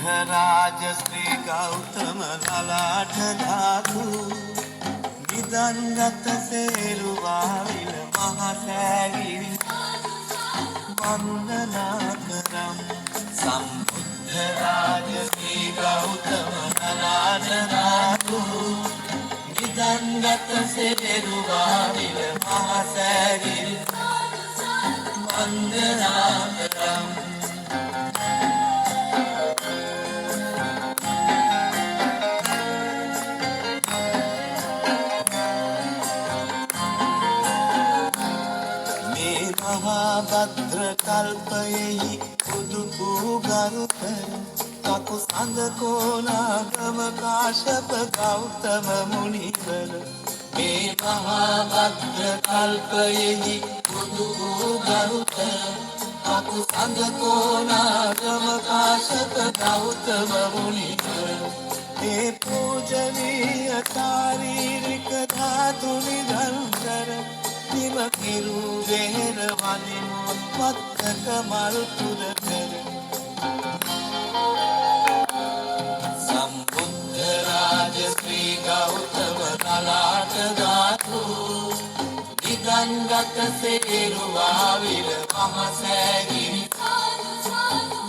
සම්බුද්ධ රාජ ශ්‍රී ගෞතම ලලාට ධාතු නිදන්ගත සේරුවා විල මහසෑගිරි වන්දනා කරම් සම්බුද්ධ රාජ ශ්‍රී ගෞතම ලලාට ධාතු නිදන්ගත සේරුවා විල මහසෑගිරි වන්දනා කරම් භද්‍ර කල්පයෙහි බුදු පුගරුතර කකු සඳ කෝනාගම කාශ්‍යප ගෞතම මුනිවර මේ මහා භද්‍ර කල්පයෙහි බුදු පුගරුතර කකු සඳ කෝනාගම කාශ්‍යප ගෞතම මුනිවර මේ පූජනීය ශාරීරික ධාතු නිරන්තර නිම කිරු වෙහෙර වනිමු මත්තක මල් පුද කර සම්බුද්ධ රාජ ශ්‍රී ගෞතම ලලාට ධාතු නිදන්ගත සේරුවා විල මහසෑගිරි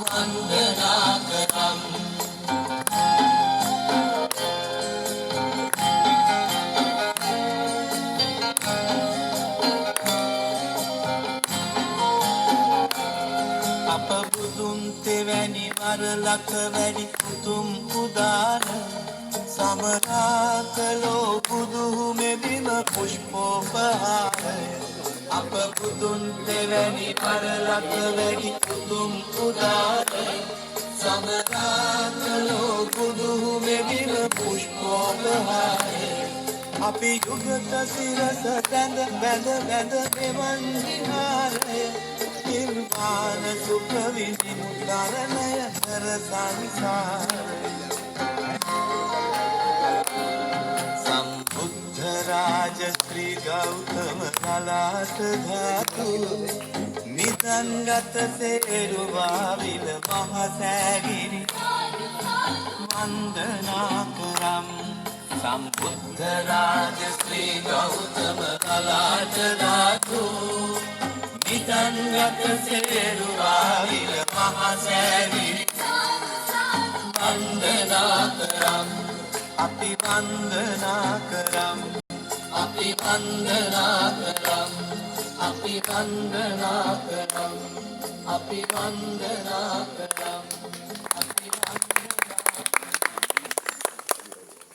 වන්දනා කරම් තෙවැනි වරලක වැඩි උතුම් උදාන සමරා කළෝ බුදුහු මෙබිම පුෂ්පෝපහාරය අප බුදුන් තෙවැනි වරලක වැඩි උතුම් උදාන සමරා කළෝ බුදුහු මෙබිම පුෂ්පෝපහාරය අපි යුගත සිරස බැඳ බැඳ බැඳ මෙවන් විහාරය නිර්වාණ සුඛ විමුක්තරණය කර සංසාරය සම්බුද්ධ රාජ ශ්‍රී ගෞතම ලලාට ධාතු නිදන්ගත සේරුවා විල මහසෑගිරි වන්දනා කරම් සම්බුද්ධ රාජ ශ්‍රී ගෞතම ලලාට ධාතු නිදන්ගත සේරුවා විල මහසෑගිරි වන්දනා කරම් අපි වන්දනා කරම් අපි වන්දනා කරම් අපි වන්දනා කරම් අපි වන්දනා කරම්